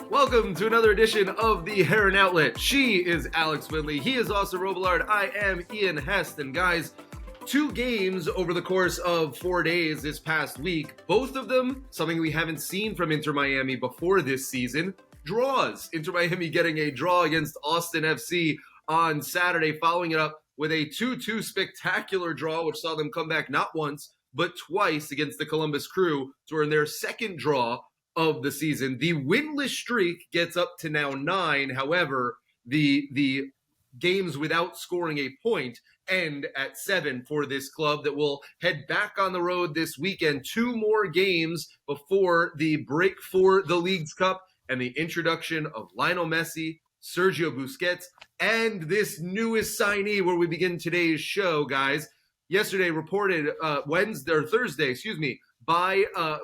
Welcome to another edition of the Heron Outlet. She is Alex Winley. He is Austin Robillard. I am Ian Hest. And guys, 2 games over the course of 4 days this past week. Both of them, something we haven't seen from Inter Miami before this season. Draws. Inter Miami getting a draw against Austin FC on Saturday, following it up with a 2-2 spectacular draw, which saw them come back not once, but twice against the Columbus Crew to earn their second draw of the season. The winless streak gets up to now 9. However, the games without scoring a point end at 7 for this club that will head back on the road this weekend. 2 more games before the break for the Leagues Cup and the introduction of Lionel Messi, Sergio Busquets, and this newest signee where we begin today's show, guys. Yesterday reported, Thursday,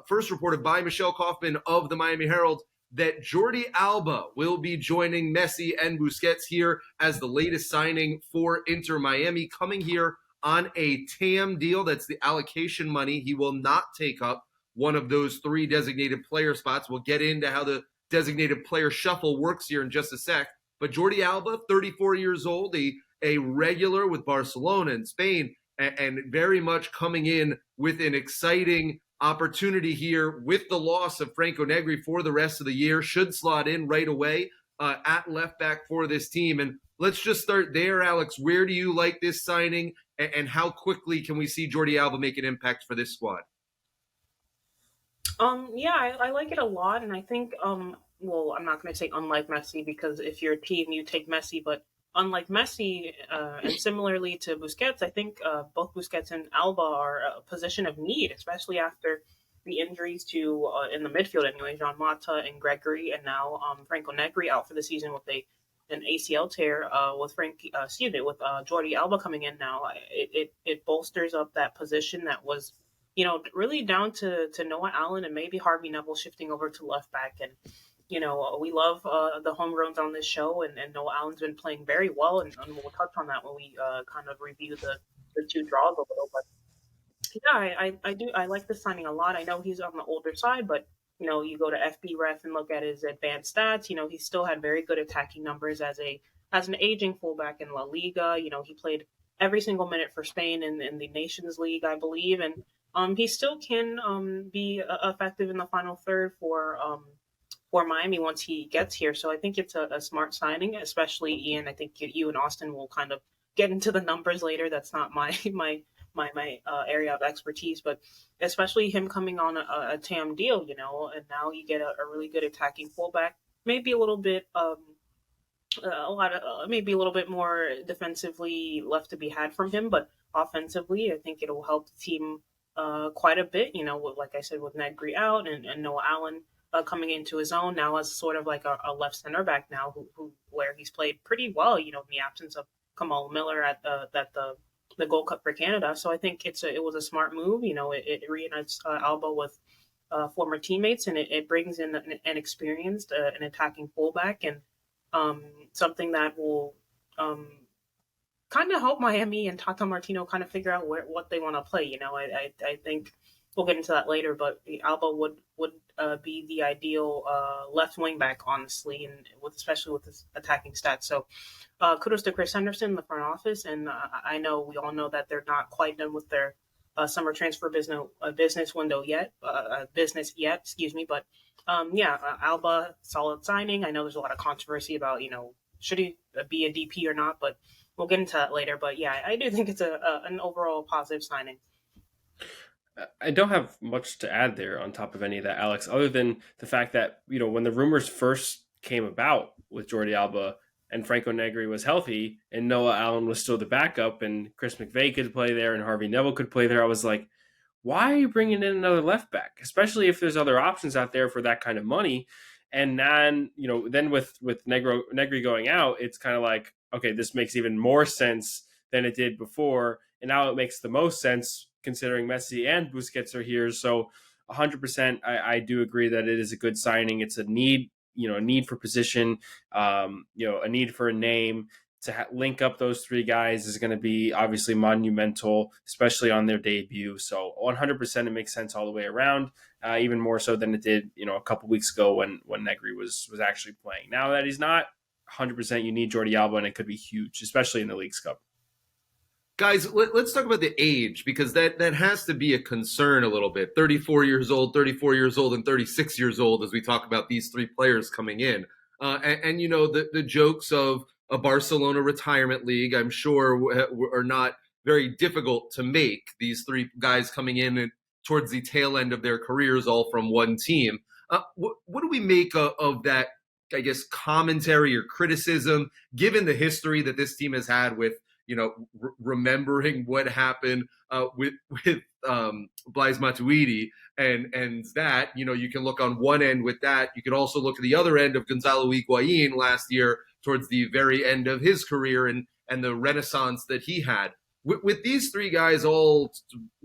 first reported by Michelle Kaufman of the Miami Herald that Jordi Alba will be joining Messi and Busquets here as the latest signing for Inter Miami, coming here on a TAM deal. That's the allocation money. He will not take up one of those 3 designated player spots. We'll get into how the designated player shuffle works here in just a sec. But Jordi Alba, 34 years old, a regular with Barcelona and Spain, and very much coming in with an exciting opportunity here with the loss of Franco Negri for the rest of the year. Should slot in right away at left back for this team. And let's just start there, Alex. Where do you like this signing, and how quickly can we see Jordi Alba make an impact for this squad? I like it a lot, and I think, well, I'm not going to say unlike Messi, because if you're a team, you take Messi, but unlike Messi, and similarly to Busquets, I think both Busquets and Alba are a position of need, especially after the injuries to, in the midfield anyway, Jean Mata and Gregory, and now Franco Negri out for the season with an ACL tear, with Jordi Alba coming in now. It bolsters up that position that was, really down to Noah Allen and maybe Harvey Neville shifting over to left back. And, we love the homegrowns on this show, and Noah Allen's been playing very well, and we'll touch on that when we kind of review the 2 draws a little. But yeah, I like this signing a lot. I know he's on the older side, but, you go to FB and look at his advanced stats. He still had very good attacking numbers as an aging fullback in La Liga. He played every single minute for Spain in the Nations League, I believe, and he still can be effective in the final third for Miami once he gets here. So I think it's a smart signing, especially Ian. I think you and Austin will kind of get into the numbers later. That's not my area of expertise, but especially him coming on a TAM deal, and now you get a really good attacking fullback. Maybe a little bit maybe a little bit more defensively left to be had from him, but offensively, I think it'll help the team quite a bit. Like I said, with Negri out and Noah Allen coming into his own now as sort of like a left center back now, where he's played pretty well. In the absence of Kamal Miller at the Gold Cup for Canada. So I think it was a smart move. It reunites Alba with former teammates, and it brings in an experienced an attacking fullback, and something that will kind of help Miami and Tata Martino kind of figure out what they want to play. I think we'll get into that later, but Alba would be the ideal left wing back, honestly, and especially with his attacking stats. So kudos to Chris Henderson, the front office, and I know we all know that they're not quite done with their summer transfer business window yet, excuse me. But Alba, solid signing. I know there's a lot of controversy about should he be a DP or not, but we'll get into that later. But yeah, I do think it's an overall positive signing. I don't have much to add there on top of any of that, Alex, other than the fact that, when the rumors first came about with Jordi Alba and Franco Negri was healthy and Noah Allen was still the backup and Chris McVeigh could play there and Harvey Neville could play there, I was like, why are you bringing in another left back, especially if there's other options out there for that kind of money? And then, then with Negri going out, it's kind of like, okay, this makes even more sense than it did before. And now it makes the most sense considering Messi and Busquets are here. So 100%, I do agree that it is a good signing. It's a need, a need for position, a need for a name. to link up those three guys is going to be obviously monumental, especially on their debut. So 100% it makes sense all the way around, even more so than it did, a couple weeks ago when Negri was actually playing. Now that he's not 100%, you need Jordi Alba, and it could be huge, especially in the Leagues Cup. Guys, let's talk about the age, because that has to be a concern a little bit. 34 years old, and 36 years old as we talk about these three players coming in. And the jokes of a Barcelona retirement league, I'm sure, are not very difficult to make. These three guys coming in towards the tail end of their careers, all from one team. What do we make of that, I guess, commentary or criticism, given the history that this team has had with, remembering what happened with Blaise Matuidi, and that, you can look on one end with that. You can also look at the other end of Gonzalo Higuain last year towards the very end of his career and the renaissance that he had. With these three guys all,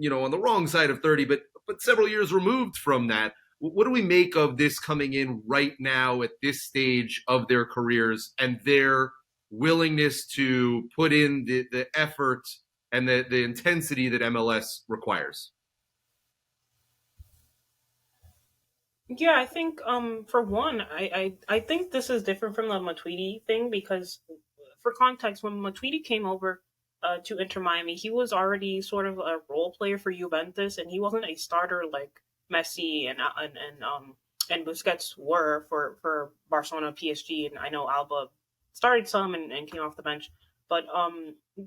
on the wrong side of 30, but several years removed from that, what do we make of this coming in right now at this stage of their careers and their willingness to put in the effort and the intensity that MLS requires? Yeah, I think for one, I think this is different from the Matuidi thing because, for context, when Matuidi came over to Inter Miami, he was already sort of a role player for Juventus, and he wasn't a starter like Messi and Busquets were for Barcelona, PSG, and I know Alba started some and came off the bench. But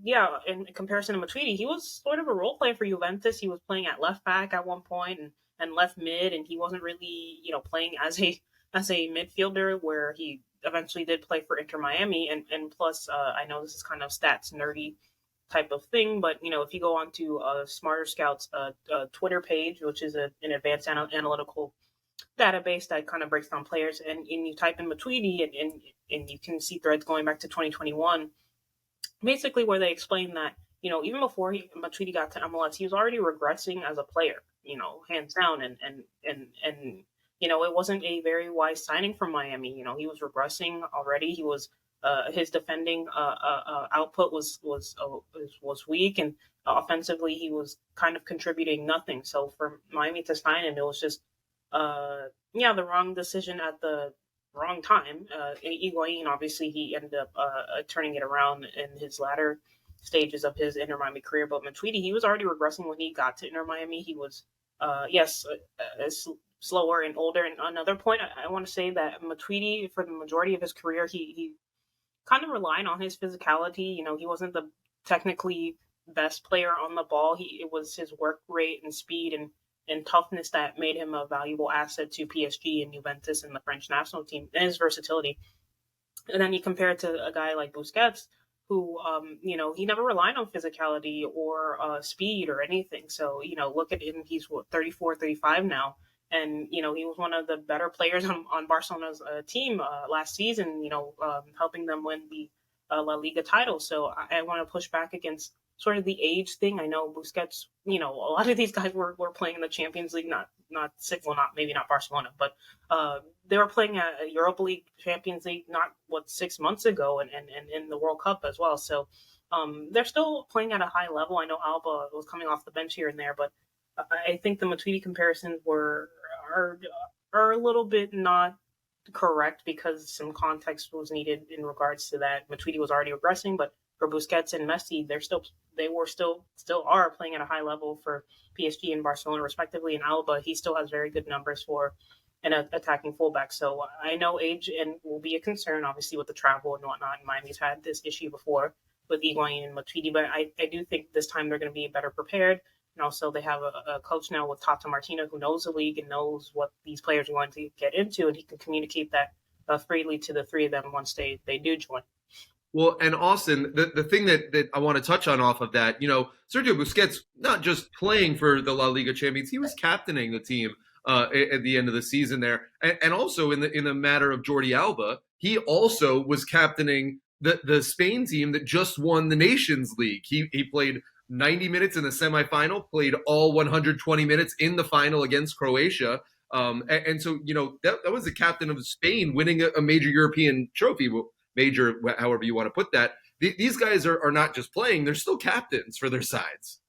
yeah, in comparison to Matuidi, he was sort of a role player for Juventus. He was playing at left back at one point and left mid, and he wasn't really playing as a midfielder, where he eventually did play for Inter Miami. And plus, I know this is kind of stats nerdy type of thing, but if you go on to Smarter Scouts Twitter page, which is an advanced analytical database that kind of breaks down players, and you type in Matuidi, and you can see threads going back to 2021, basically where they explain that even before Matuidi got to MLS, he was already regressing as a player, hands down, and it wasn't a very wise signing from Miami. He was regressing already. He was his defending output was weak, and offensively he was kind of contributing nothing. So for Miami to sign him, it was just the wrong decision at the wrong time. Higuain, obviously, he ended up turning it around in his latter stages of his Inter Miami career. But Matuidi, he was already regressing when he got to Inter Miami. He was, slower and older. And another point, I want to say that Matuidi, for the majority of his career, he kind of relied on his physicality. He wasn't the technically best player on the ball. It was his work rate and speed and toughness that made him a valuable asset to PSG and Juventus and the French national team, and his versatility. And then you compare it to a guy like Busquets, who, he never relied on physicality or speed or anything. So, look at him. He's 34, 35 now. And, he was one of the better players on Barcelona's team last season, helping them win the La Liga title. So I want to push back against sort of the age thing. I know Busquets, a lot of these guys were playing in the Champions League, maybe not Barcelona, but they were playing a Europa League, Champions League, not 6 months ago, and in the World Cup as well. So they're still playing at a high level. I know Alba was coming off the bench here and there, but I think the Matuidi comparisons are a little bit not correct because some context was needed in regards to that. Matuidi was already regressing, but for Busquets and Messi, they still are playing at a high level for PSG and Barcelona respectively. And Alba, he still has very good numbers for an attacking fullback. So I know age and will be a concern, obviously, with the travel and whatnot. And Miami's had this issue before with Higuain and Matuidi, but I do think this time they're going to be better prepared. And also they have a coach now with Tata Martino who knows the league and knows what these players are going to get into, and he can communicate that freely to the three of them once they do join. Well, and Austin, the thing that I want to touch on off of that, Sergio Busquets, not just playing for the La Liga champions, he was captaining the team at the end of the season there. And also in the matter of Jordi Alba, he also was captaining the Spain team that just won the Nations League. He played 90 minutes in the semifinal, played all 120 minutes in the final against Croatia. And so, that was the captain of Spain winning a major European trophy, major, however you want to put that. these guys are not just playing, they're still captains for their sides.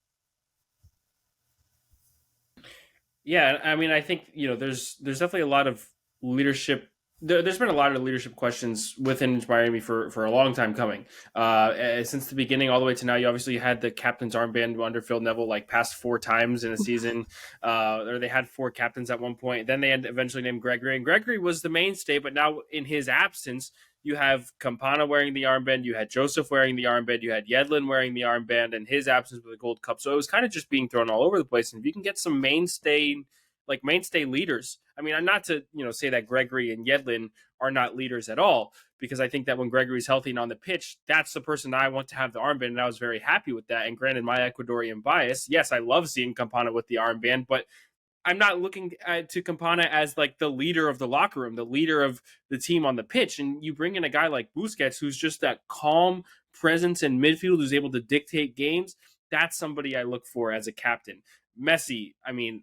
Yeah, I mean, I think there's definitely a lot of leadership. There's been a lot of leadership questions within Miami for a long time coming. Since the beginning all the way to now, you obviously had the captain's armband under Phil Neville like past 4 times in a season, or they had 4 captains at one point. Then they had eventually named Gregory, and Gregory was the mainstay. But now in his absence, you have Campana wearing the armband, you had Joseph wearing the armband, you had Yedlin wearing the armband, and his absence with the Gold Cup. So it was kind of just being thrown all over the place. And if you can get some mainstay leaders. I mean, I'm not to say that Gregory and Yedlin are not leaders at all, because I think that when Gregory's healthy and on the pitch, that's the person I want to have the armband, and I was very happy with that. And granted, my Ecuadorian bias, yes, I love seeing Campana with the armband, but I'm not looking to Campana as like the leader of the locker room, the leader of the team on the pitch. And you bring in a guy like Busquets, who's just that calm presence in midfield, who's able to dictate games. That's somebody I look for as a captain. Messi, I mean,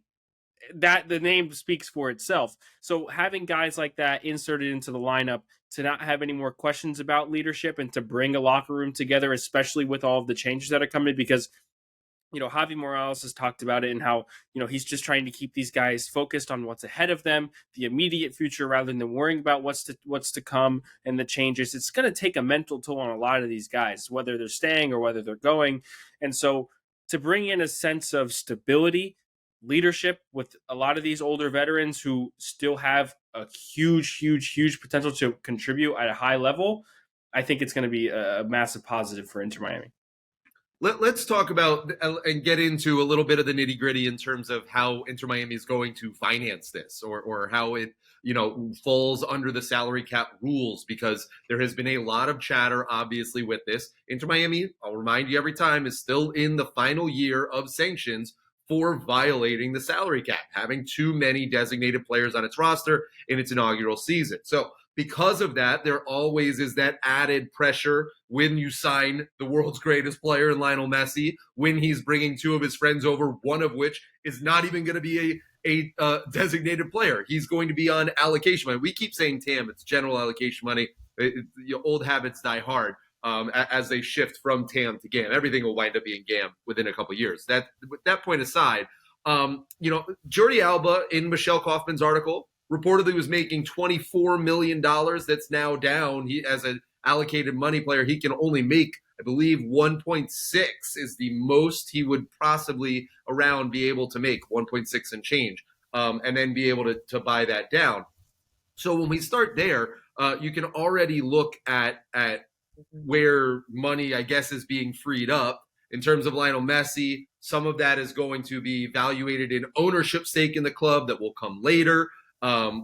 that the name speaks for itself. So having guys like that inserted into the lineup to not have any more questions about leadership and to bring a locker room together, especially with all of the changes that are coming, because Javi Morales has talked about it and how, he's just trying to keep these guys focused on what's ahead of them, the immediate future, rather than worrying about what's to come and the changes. It's going to take a mental toll on a lot of these guys, whether they're staying or whether they're going. And so to bring in a sense of stability, leadership with a lot of these older veterans who still have a huge potential to contribute at a high level, I think it's going to be a massive positive for Inter Miami. Let's talk about and get into a little bit of the nitty gritty in terms of how Inter Miami is going to finance this, or how it falls under the salary cap rules, because there has been a lot of chatter, obviously, with this. Inter Miami, I'll remind you every time, is still in the final year of sanctions for violating the salary cap, having too many designated players on its roster in its inaugural season. So because of that, there always is that added pressure when you sign the world's greatest player in Lionel Messi, when he's bringing 2 of his friends over, one of which is not even going to be a designated player. He's going to be on allocation money. We keep saying TAM, it's general allocation money. Old habits die hard. As they shift from TAM to GAM. Everything will wind up being GAM within a couple of years. That point aside, Jordi Alba in Michelle Kaufman's article reportedly was making $24 million. That's now down. He, as an allocated money player, he can only make, I believe, 1.6 is the most he would possibly around be able to make, 1.6 and change, and then be able to buy that down. So when we start there, you can already look at where money, I guess, is being freed up in terms of Lionel Messi. Some of that is going to be evaluated in ownership stake in the club that will come later,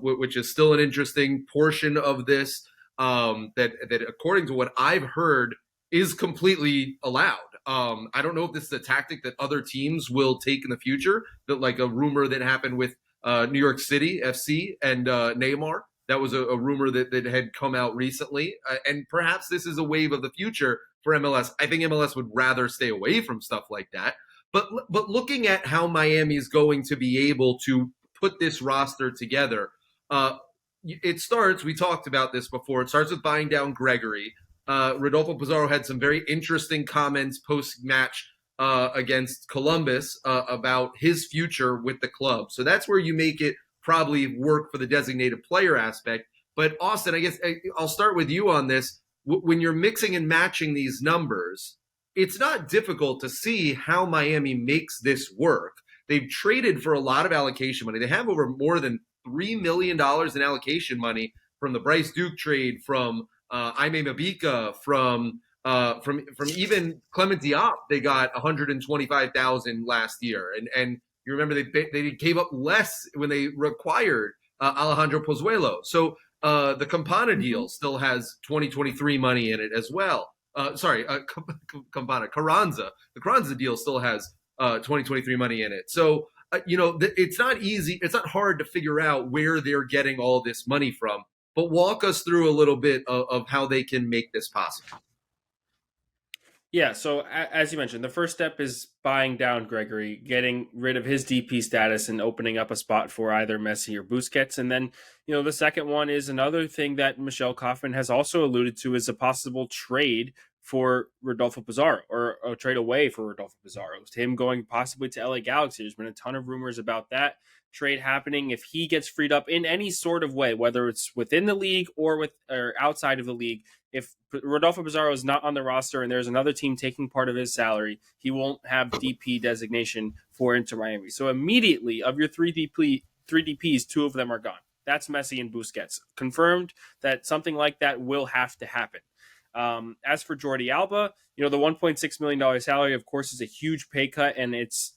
which is still an interesting portion of this, that according to what I've heard is completely allowed. I don't know if this is a tactic that other teams will take in the future, that like a rumor that happened with New York City FC and Neymar. That was a rumor that had come out recently. And perhaps this is a wave of the future for MLS. I think MLS would rather stay away from stuff like that. But looking at how Miami is going to be able to put this roster together, it starts, we talked about this before, it starts with buying down Gregory. Rodolfo Pizarro had some very interesting comments post-match against Columbus about his future with the club. So that's where you make it probably work for the designated player aspect. But Austin, I guess I'll start with you on this. When you're mixing and matching these numbers, it's not difficult to see how Miami makes this work. They've traded for a lot of allocation money. They have over more than $3 million in allocation money from the Bryce Duke trade, from Aime Mabika, from even Clement Diop. They got $125,000 last year, and you remember they gave up less when they required Alejandro Pozuelo. So the Campana deal still has 2023 money in it as well. Campana, Carranza. The Carranza deal still has 2023 money in it. So, it's not easy. It's not hard to figure out where they're getting all this money from. But walk us through a little bit of how they can make this possible. Yeah, so as you mentioned, the first step is buying down Gregory, getting rid of his DP status and opening up a spot for either Messi or Busquets. And then, the second one is another thing that Michelle Kaufman has also alluded to, is a possible trade for Rodolfo Pizarro, or a trade away for Rodolfo Pizarro. Him going possibly to LA Galaxy. There's been a ton of rumors about that trade happening. If he gets freed up in any sort of way, whether it's within the league or outside of the league, if Rodolfo Pizarro is not on the roster and there's another team taking part of his salary, he won't have DP designation for Inter Miami. So immediately, of your three DPs, two of them are gone. That's Messi and Busquets. Confirmed that something like that will have to happen. As for Jordi Alba, the $1.6 million salary, of course, is a huge pay cut, and it's,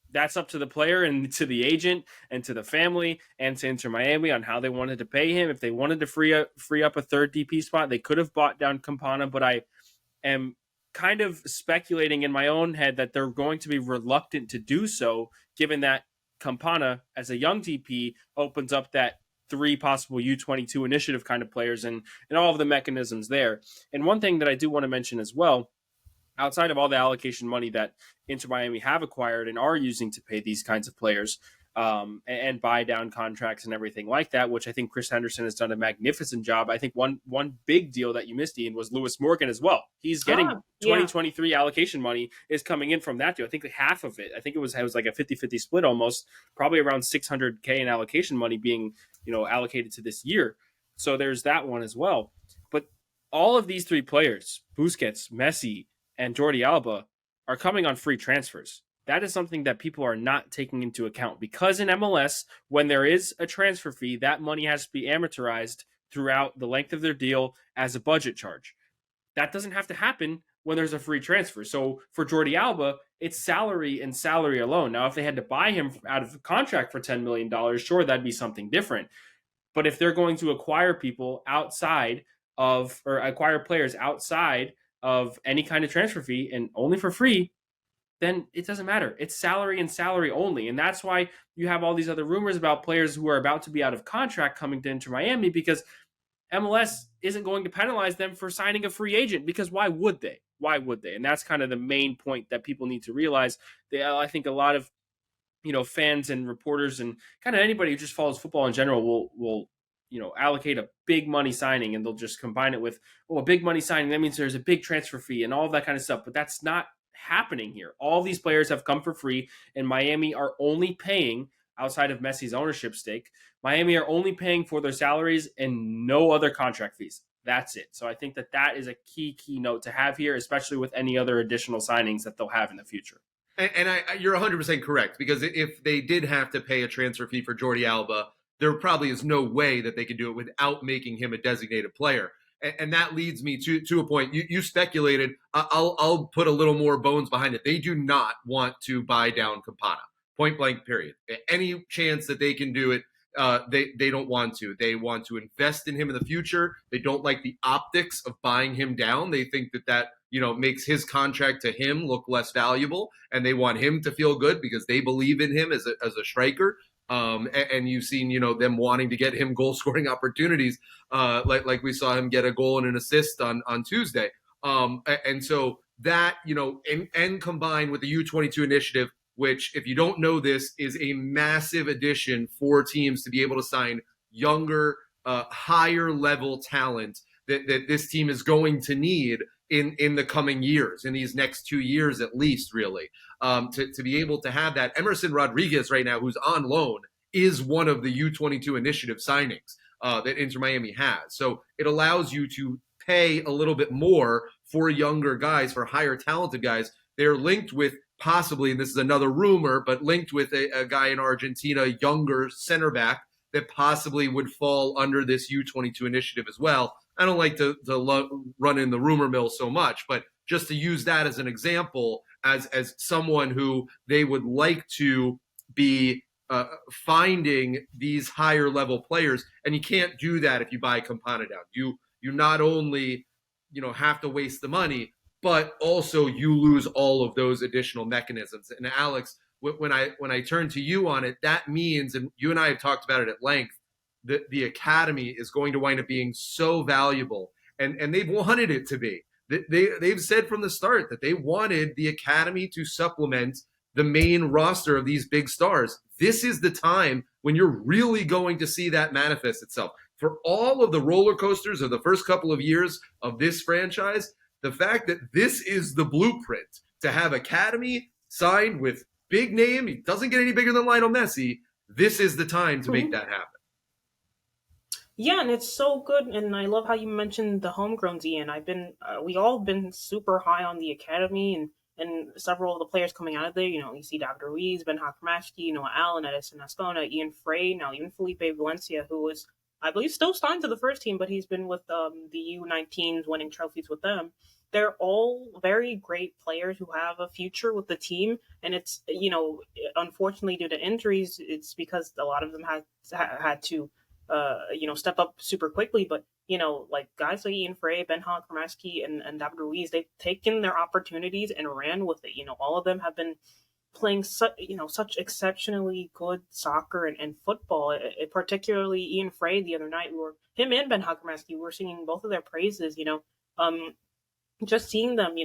that's up to the player and to the agent and to the family and to Inter Miami on how they wanted to pay him. If they wanted to free up a third DP spot, they could have bought down Campana, but I am kind of speculating in my own head that they're going to be reluctant to do so, given that Campana, as a young DP, opens up that 3 possible U22 initiative kind of players and all of the mechanisms there. And one thing that I do want to mention as well, outside of all the allocation money that Inter Miami have acquired and are using to pay these kinds of players and buy down contracts and everything like that, which I think Chris Henderson has done a magnificent job. I think one big deal that you missed, Ian, was Lewis Morgan as well. He's getting 2023 allocation money is coming in from that deal. I think half of it, it was like a 50-50 split almost, probably around $600K in allocation money being, allocated to this year. So there's that one as well. But all of these 3 players, Busquets, Messi, and Jordi Alba, are coming on free transfers. That is something that people are not taking into account, because in MLS, when there is a transfer fee, that money has to be amortized throughout the length of their deal as a budget charge. That doesn't have to happen when there's a free transfer. So for Jordi Alba, it's salary and salary alone. Now, if they had to buy him out of contract for $10 million, sure, that'd be something different. But if they're going to acquire people acquire players outside of any kind of transfer fee and only for free, then it doesn't matter. It's salary and salary only. And that's why you have all these other rumors about players who are about to be out of contract coming to Inter Miami, because MLS isn't going to penalize them for signing a free agent, because why would they? Why would they? And that's kind of the main point that people need to realize. I think a lot of, fans and reporters and kind of anybody who just follows football in general will allocate a big money signing, and they'll just combine it with, a big money signing, that means there's a big transfer fee and all of that kind of stuff. But that's not happening here. All these players have come for free, and Miami are only paying, outside of Messi's ownership stake, Miami are only paying for their salaries and no other contract fees. That's it. So I think that is a key note to have here, especially with any other additional signings that they'll have in the future. And you're 100% correct, because if they did have to pay a transfer fee for Jordi Alba, there probably is no way that they could do it without making him a designated player. And that leads me to a point. You speculated. I'll put a little more bones behind it. They do not want to buy down Campana. Point blank, period. Any chance that they can do it, they don't want to. They want to invest in him in the future. They don't like the optics of buying him down. They think that makes his contract to him look less valuable, and they want him to feel good because they believe in him as a striker. And you've seen, them wanting to get him goal scoring opportunities, like we saw him get a goal and an assist on Tuesday. And so that, and combined with the U22 initiative, which, if you don't know this, is a massive addition for teams to be able to sign younger, higher level talent that this team is going to need in the coming years, in these next 2 years at least, really, to be able to have that. Emerson Rodriguez right now, who's on loan, is one of the U22 initiative signings that Inter Miami has. So it allows you to pay a little bit more for younger guys, for higher talented guys. They're linked with possibly, and this is another rumor, but linked with a guy in Argentina, younger center back, that possibly would fall under this U22 initiative as well. I don't like to run in the rumor mill so much, but just to use that as an example, as someone who they would like to be finding these higher level players. And you can't do that if you buy Campana down. You not only have to waste the money, but also you lose all of those additional mechanisms. And Alex, when I turn to you on it, that means, and you and I have talked about it at length, the academy is going to wind up being so valuable, and they've wanted it to be. They've said from the start that they wanted the academy to supplement the main roster of these big stars. This is the time when you're really going to see that manifest itself. for all of the roller coasters of the first couple of years of this franchise, the fact that this is the blueprint to have Academy signed with big name, he doesn't get any bigger than Lionel Messi, this is the time to make that happen. Yeah, and it's so good, and I love how you mentioned the homegrowns, Ian. We all been super high on the academy, and several of the players coming out of there. You see David Ruiz, Ben Hakramaski, Noah Allen, Edison Ascona, Ian Frey, now even Felipe Valencia, who was, I believe, still signed to the first team, but he's been with the U19s, winning trophies with them. They're all very great players who have a future with the team, and it's unfortunately due to injuries, it's because a lot of them had to step up super quickly. But, like guys like Ian Frey, Ben Hakramaski, and David Ruiz, they've taken their opportunities and ran with it. All of them have been playing such exceptionally good soccer and football. Particularly Ian Frey the other night, him and Ben Hakramaski, we were singing both of their praises. Just seeing them,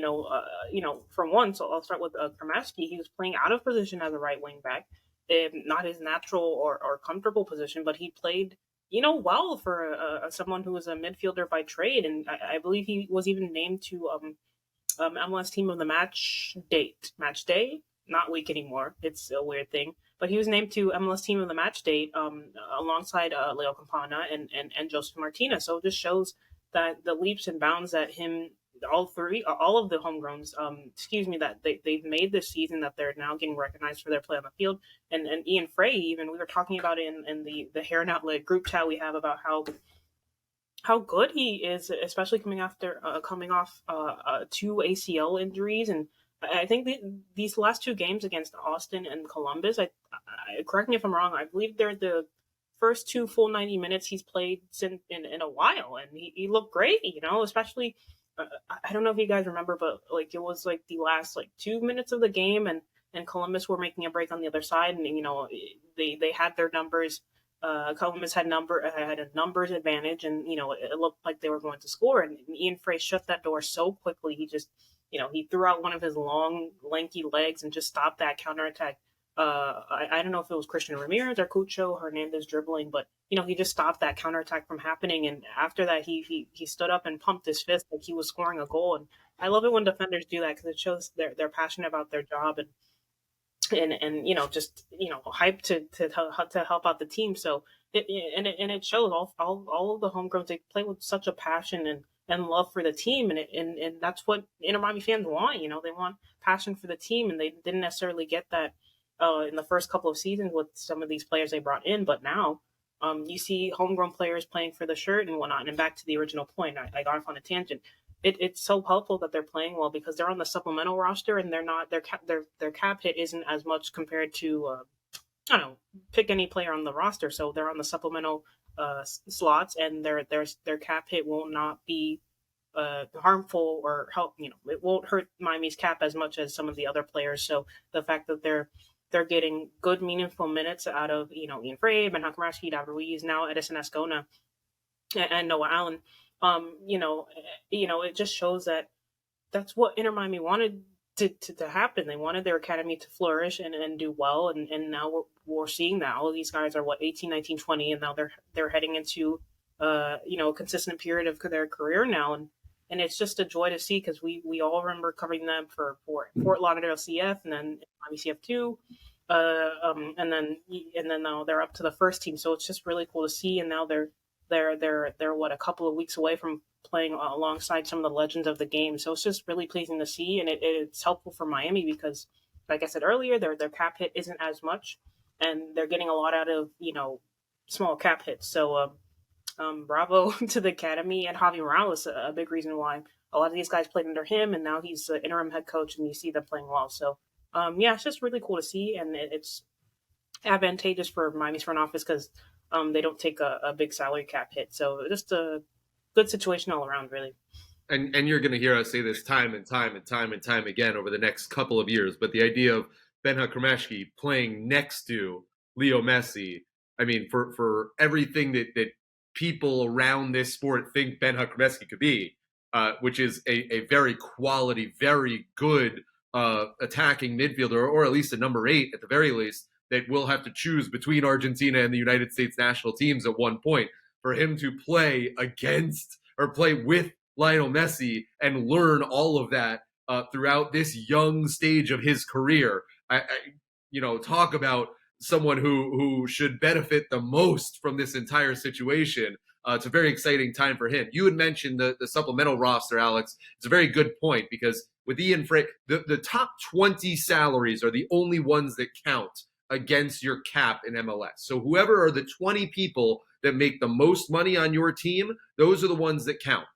from one. So I'll start with Kramaski. He was playing out of position as a right wing back, not his natural or comfortable position, but he played well for someone who was a midfielder by trade, and I believe he was even named to MLS Team of the Match day, not week anymore. It's a weird thing, but he was named to MLS Team of the Match date alongside Leo Campana and Joseph Martinez. So it just shows that the leaps and bounds that all of the homegrowns, that they've made this season, that they're now getting recognized for their play on the field. And Ian Frey, even, we were talking about it in the Heron Outlet group chat we have about how good he is, especially coming off 2 ACL injuries. And I think these last 2 games against Austin and Columbus, I correct me if I'm wrong, I believe they're the first 2 full 90 minutes he's played in a while, and he looked great, especially. I don't know if you guys remember, but it was the last 2 minutes of the game, and Columbus were making a break on the other side, and they had their numbers. Columbus had a numbers advantage, and it looked like they were going to score. And Ian Frey shut that door so quickly. He just he threw out one of his long, lanky legs and just stopped that counterattack. I don't know if it was Christian Ramirez or Cucho Hernandez dribbling, but he just stopped that counterattack from happening. And after that, he stood up and pumped his fist like he was scoring a goal. And I love it when defenders do that, because it shows they're passionate about their job and just hyped to help out the team. So it shows all of the homegrowns, they play with such a passion and love for the team, and that's what Inter Miami fans want. They want passion for the team, and they didn't necessarily get that in the first couple of seasons with some of these players they brought in. But now you see homegrown players playing for the shirt and whatnot. And back to the original point, I got off on a tangent. It's so helpful that they're playing well, because they're on the supplemental roster, and they're not their cap hit isn't as much compared to I don't know, pick any player on the roster. So they're on the supplemental slots, and their cap hit will not be harmful or help. It won't hurt Miami's cap as much as some of the other players. So the fact that they're getting good, meaningful minutes out of Ian Frey, Ben Hakramaski, David Ruiz, now Edison Ascona, and Noah Allen. It just shows that that's what Inter Miami wanted to happen. They wanted their academy to flourish and do well, and now we're seeing that. All of these guys are 18, 19, 20, and now they're heading into a consistent period of their career now, and it's just a joy to see, because we all remember covering them for Fort Lauderdale CF, and then Miami CF2, and then now they're up to the first team. So it's just really cool to see, and now they're a couple of weeks away from playing alongside some of the legends of the game. So it's just really pleasing to see, and it's helpful for Miami, because, like I said earlier, their cap hit isn't as much, and they're getting a lot out of small cap hits. So bravo to the academy, and Javi Morales, a big reason why a lot of these guys played under him, and now he's the interim head coach, and you see them playing well. So it's just really cool to see, and it's advantageous for Miami's front office, because they don't take a big salary cap hit. So just a good situation all around, really. And you're going to hear us say this time and time again over the next couple of years, but the idea of Ben Hakramaski playing next to Leo Messi, I mean, for everything that people around this sport think Ben Hakramaski could be, which is a very quality, very good attacking midfielder, or at least a number 8 at the very least, that will have to choose between Argentina and the United States national teams at one point. for him to play against or play with Lionel Messi and learn all of that throughout this young stage of his career. Talk about someone who should benefit the most from this entire situation. It's a very exciting time for him. You had mentioned the supplemental roster, Alex. It's a very good point because with Ian Frey, the top 20 salaries are the only ones that count against your cap in MLS. So whoever are the 20 people that make the most money on your team, those are the ones that count.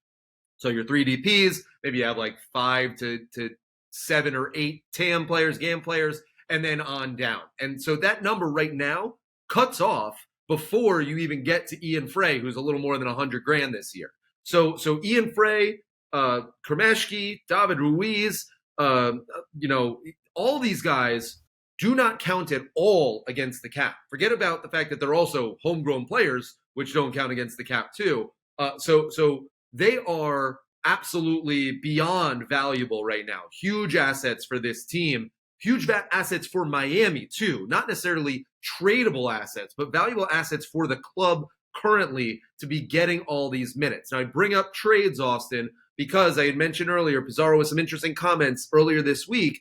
So your 3 DPs, maybe you have like 5 to 7 or 8 TAM players, GAM players, and then on down. And so that number right now cuts off before you even get to Ian Frey, who's a little more than $100,000 this year. So Ian Frey, Kremeshki, David Ruiz, all these guys do not count at all against the cap. Forget about the fact that they're also homegrown players, which don't count against the cap too. So they are absolutely beyond valuable right now. Huge assets for this team. Huge assets for Miami too. Not necessarily tradable assets, but valuable assets for the club currently to be getting all these minutes. Now I bring up trades, Austin, because I had mentioned earlier, Pizarro with some interesting comments earlier this week,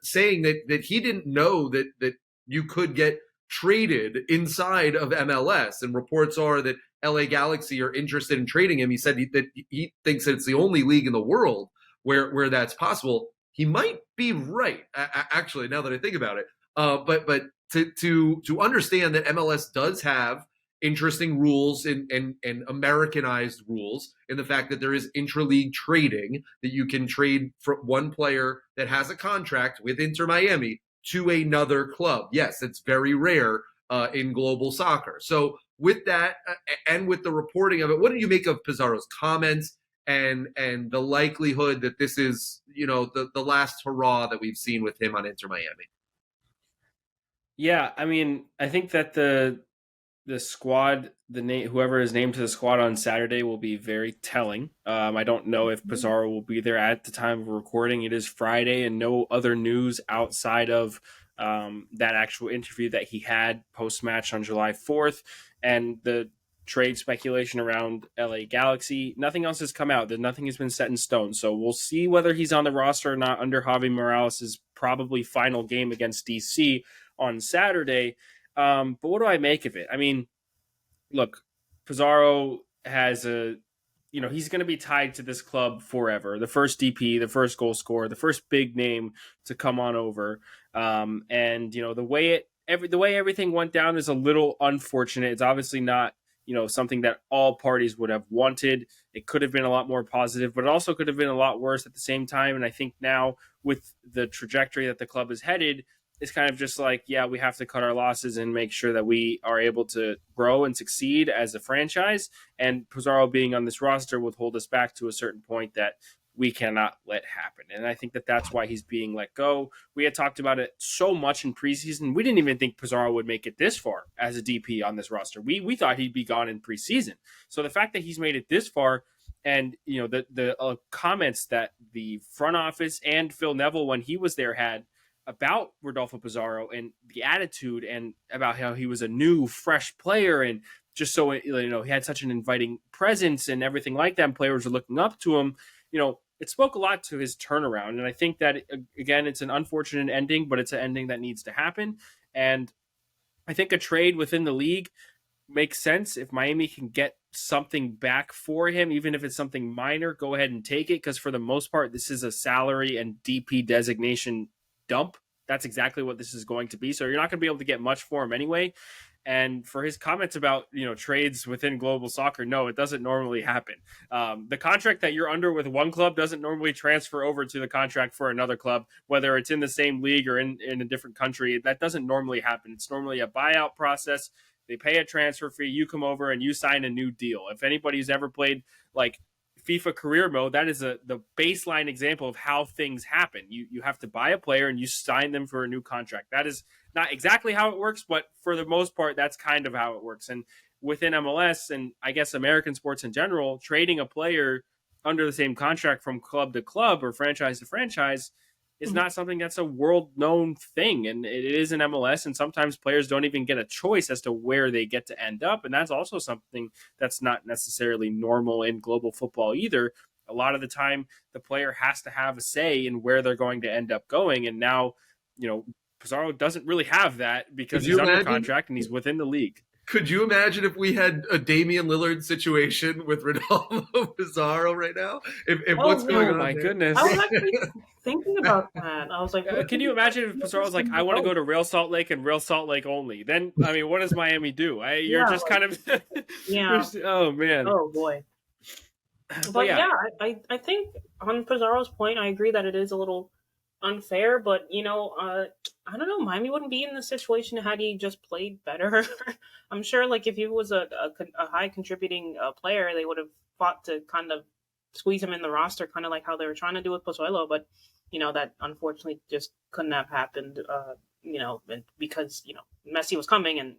saying that he didn't know that you could get traded inside of MLS, and reports are that LA Galaxy are interested in trading him. He said that he thinks that it's the only league in the world where that's possible. He might be right, actually, now that I think about it. But to understand that MLS does have interesting rules and Americanized rules in the fact that there is intra-league trading, that you can trade from one player that has a contract with Inter Miami to another club. Yes, it's very rare in global soccer. So with that and with the reporting of it, what do you make of Pizarro's comments and the likelihood that this is, the last hurrah that we've seen with him on Inter Miami? Yeah, I mean, I think that the squad, whoever is named to the squad on Saturday will be very telling. I don't know if Pizarro will be there at the time of recording. It is Friday, and no other news outside of that actual interview that he had post-match on July 4th and the trade speculation around LA Galaxy. Nothing else has come out. Nothing has been set in stone. So we'll see whether he's on the roster or not under Javi Morales' probably final game against DC on Saturday. But what do I make of it? I mean, look, Pizarro has he's going to be tied to this club forever. The first DP, the first goal scorer, the first big name to come on over. And the way everything went down is a little unfortunate. It's obviously not, something that all parties would have wanted. It could have been a lot more positive, but it also could have been a lot worse at the same time. And I think now with the trajectory that the club is headed, it's kind of just like, yeah, we have to cut our losses and make sure that we are able to grow and succeed as a franchise. And Pizarro being on this roster will hold us back to a certain point that we cannot let happen. And I think that that's why he's being let go. We had talked about it so much in preseason. We didn't even think Pizarro would make it this far as a DP on this roster. We thought he'd be gone in preseason. So the fact that he's made it this far, and the comments that the front office and Phil Neville when he was there had about Rodolfo Pizarro and the attitude, and about how he was a new, fresh player, and just so he had such an inviting presence and everything like that, and players are looking up to him. It spoke a lot to his turnaround, and I think that again, it's an unfortunate ending, but it's an ending that needs to happen. And I think a trade within the league makes sense. If Miami can get something back for him, even if it's something minor, go ahead and take it, because for the most part, this is a salary and DP designation dump. That's exactly what this is going to be. So you're not going to be able to get much for him anyway. And for his comments about, trades within global soccer, no, it doesn't normally happen. The contract that you're under with one club doesn't normally transfer over to the contract for another club, whether it's in the same league or in a different country. That doesn't normally happen. It's normally a buyout process. They pay a transfer fee, you come over and you sign a new deal. If anybody's ever played like FIFA career mode, that is the baseline example of how things happen. You have to buy a player and you sign them for a new contract. That is not exactly how it works, but for the most part, that's kind of how it works. And within MLS, and I guess American sports in general, trading a player under the same contract from club to club or franchise to franchise is not something that's a world-known thing, and it is in MLS, and sometimes players don't even get a choice as to where they get to end up, and that's also something that's not necessarily normal in global football either. A lot of the time, the player has to have a say in where they're going to end up going, and now, Pizarro doesn't really have that because he's under contract and he's within the league. Could you imagine if we had a Damian Lillard situation with Rodolfo Pizarro right now? If what's going on? Oh my goodness! I was actually thinking about that. I was like, can you imagine if Pizarro's like, I want to go to Real Salt Lake and Real Salt Lake only? Then, I mean, what does Miami do? You're just kind of, yeah. Oh man. Oh boy. But yeah, I think on Pizarro's point, I agree that it is a little unfair, but I don't know, Miami wouldn't be in this situation had he just played better. I'm sure like if he was a high contributing player, they would have fought to kind of squeeze him in the roster, kind of like how they were trying to do with Pozuelo, but that unfortunately just couldn't have happened, because Messi was coming, and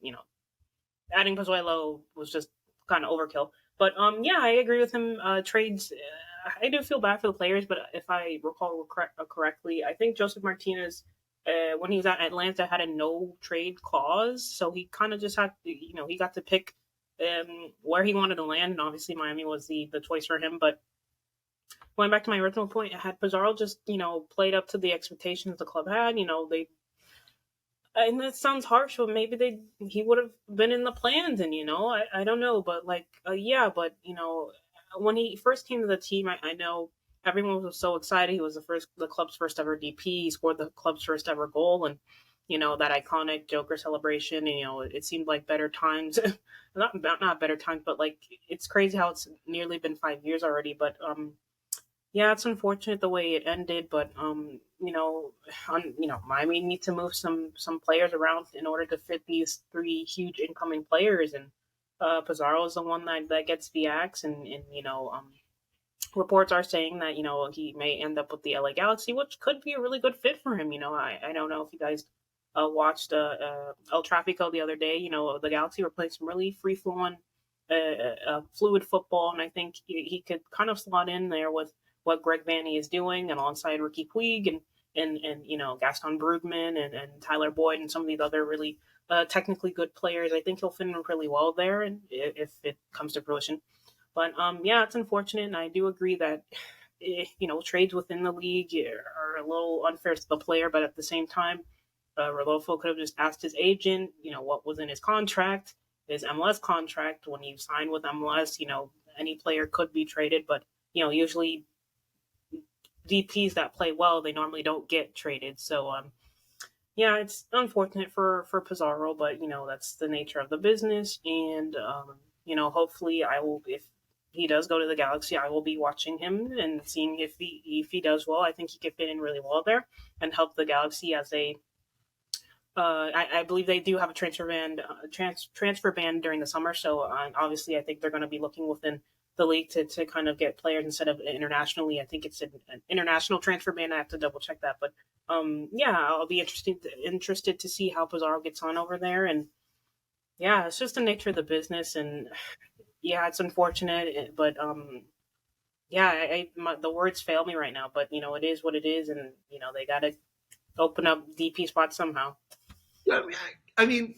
adding Pozuelo was just kind of overkill. But yeah, I agree with him. Trades, I do feel bad for the players, but if I recall correctly, I think Joseph Martinez, when he was at Atlanta, had a no trade clause, so he kind of just had to, he got to pick where he wanted to land, and obviously Miami was the choice for him. But going back to my original point, had Pizarro just played up to the expectations the club had, they. And that sounds harsh, but maybe he would have been in the plans, and I don't know, but but when he first came to the team, I know everyone was so excited. He was the club's first ever DP. He scored the club's first ever goal, and that iconic Joker celebration. It seemed like better times, not better times, but like it's crazy how it's nearly been 5 years already. But yeah, it's unfortunate the way it ended, but Miami need to move some players around in order to fit these 3 huge incoming players, and Pizarro is the one that gets the axe, and reports are saying that he may end up with the LA Galaxy, which could be a really good fit for him. I don't know if you guys watched El Tráfico the other day. The Galaxy were playing some really free flowing, fluid football, and I think he could kind of slot in there with what Greg Vanny is doing, and alongside Ricky Puig and Gaston Brugman and Tyler Boyd and some of these other really technically good players. I think he'll fit in really well there, and if it comes to fruition. But yeah, it's unfortunate, and I do agree that trades within the league are a little unfair to the player, but at the same time, Rodolfo could have just asked his agent, what was in his contract, his MLS contract. When you sign with MLS, any player could be traded, but usually DPs that play well, they normally don't get traded. So yeah, it's unfortunate for Pizarro, but that's the nature of the business. And hopefully if he does go to the Galaxy, I will be watching him and seeing if he does well. I think he could fit in really well there and help the Galaxy as I believe they do have a transfer ban during the summer. So obviously, I think they're going to be looking within the league to kind of get players instead of internationally. I think it's an international transfer ban. I have to double check that, but yeah, I'll be interested to see how Pizarro gets on over there. And yeah, it's just the nature of the business, and yeah, it's unfortunate, but yeah, the words fail me right now, but it is what it is, and they got to open up DP spots somehow. Yeah, I mean,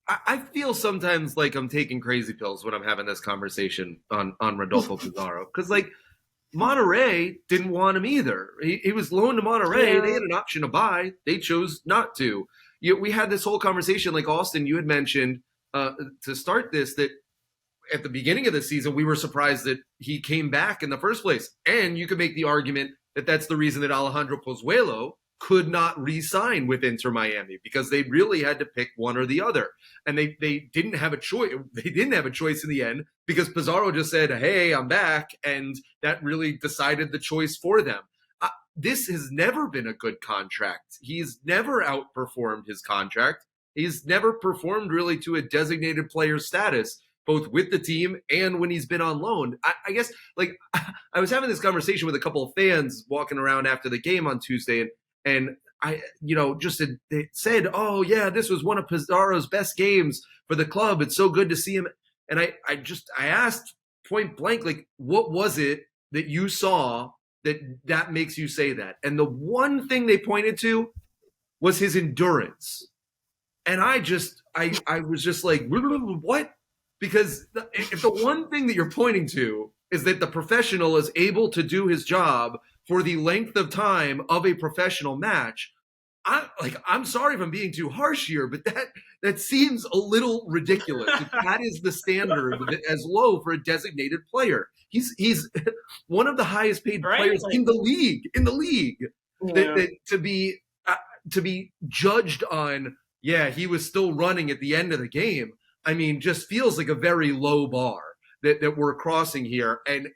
I feel sometimes like I'm taking crazy pills when I'm having this conversation on Rodolfo Pizarro, because like Monterrey didn't want him either. He was loaned to Monterrey. Yeah. They had an option to buy. They chose not to. We had this whole conversation, like Austin, you had mentioned to start this, that at the beginning of the season, we were surprised that he came back in the first place. And you could make the argument that that's the reason that Alejandro Pozuelo could not re-sign with Inter Miami, because they really had to pick one or the other. And they didn't have a choice. They didn't have a choice in the end, because Pizarro just said, hey, I'm back. And that really decided the choice for them. This has never been a good contract. He's never outperformed his contract. He's never performed really to a designated player status, both with the team and when he's been on loan. I guess, like, I was having this conversation with a couple of fans walking around after the game on Tuesday, and I, they said, oh, yeah, this was one of Pizarro's best games for the club. It's so good to see him. And I asked point blank, like, what was it that you saw that makes you say that. And the one thing they pointed to was his endurance. And I was just like, what? Because if the one thing that you're pointing to is that the professional is able to do his job for the length of time of a professional match, I'm sorry if I'm being too harsh here, but that seems a little ridiculous. That is the standard as low for a designated player. He's one of the highest paid players in the league. Yeah. That to be judged on, yeah, he was still running at the end of the game. I mean, just feels like a very low bar that we're crossing here. And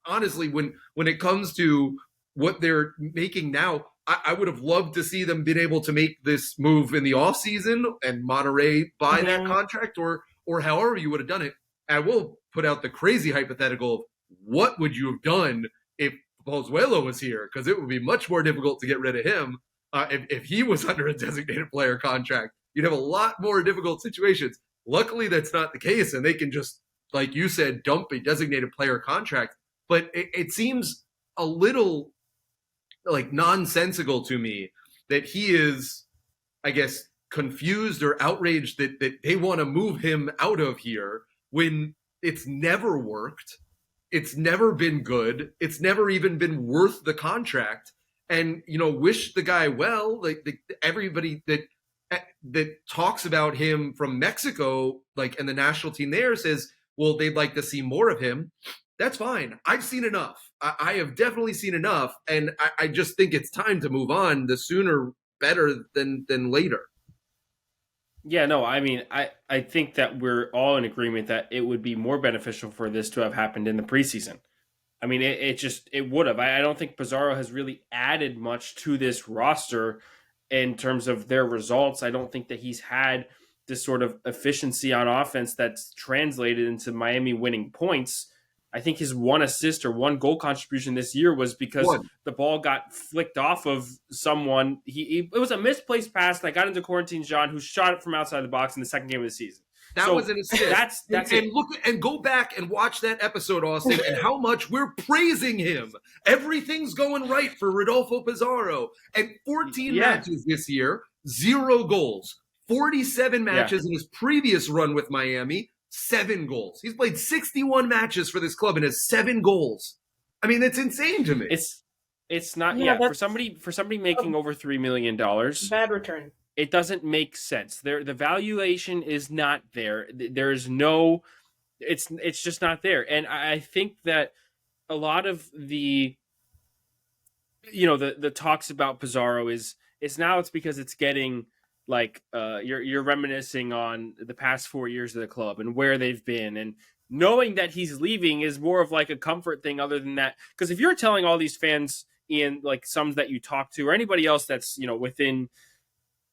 honestly, when it comes to what they're making now, I would have loved to see them been able to make this move in the offseason and Monterrey buy that contract or however you would have done it. I will put out the crazy hypothetical of what would you have done if Pozuelo was here? Because it would be much more difficult to get rid of him if he was under a designated player contract. You'd have a lot more difficult situations. Luckily, that's not the case, and they can just, like you said, dump a designated player contract. But it seems a little like nonsensical to me that he is, I guess, confused or outraged that they want to move him out of here when it's never worked. It's never been good. It's never even been worth the contract. And, wish the guy well. Like everybody that talks about him from Mexico, like, and the national team there says, well, they'd like to see more of him. That's fine. I've seen enough. I have definitely seen enough. And I just think it's time to move on. The sooner better than later. Yeah, no, I mean, I think that we're all in agreement that it would be more beneficial for this to have happened in the preseason. I mean, it would have. I don't think Pizarro has really added much to this roster in terms of their results. I don't think that he's had this sort of efficiency on offense that's translated into Miami winning points. I think his one assist or one goal contribution this year was because the ball got flicked off of someone. It was a misplaced pass that got into Quarantine John, who shot it from outside the box in the second game of the season. That was an assist. That's and it. Look and go back and watch that episode, Austin, and how much we're praising him. Everything's going right for Rodolfo Pizarro. And 14 matches this year, 0 goals. 47 matches in his previous run with Miami, 7 goals. He's played 61 matches for this club and has 7 goals. I mean, that's insane to me. It's not for somebody making over $3 million. Bad return. It doesn't make sense. The valuation is not there. There's no, it's just not there. And I think that a lot of the talks about Pizarro is it's because it's getting like you're reminiscing on the past 4 years of the club and where they've been, and knowing that he's leaving is more of like a comfort thing other than that. Because if you're telling all these fans, Ian, like some that you talk to or anybody else that's within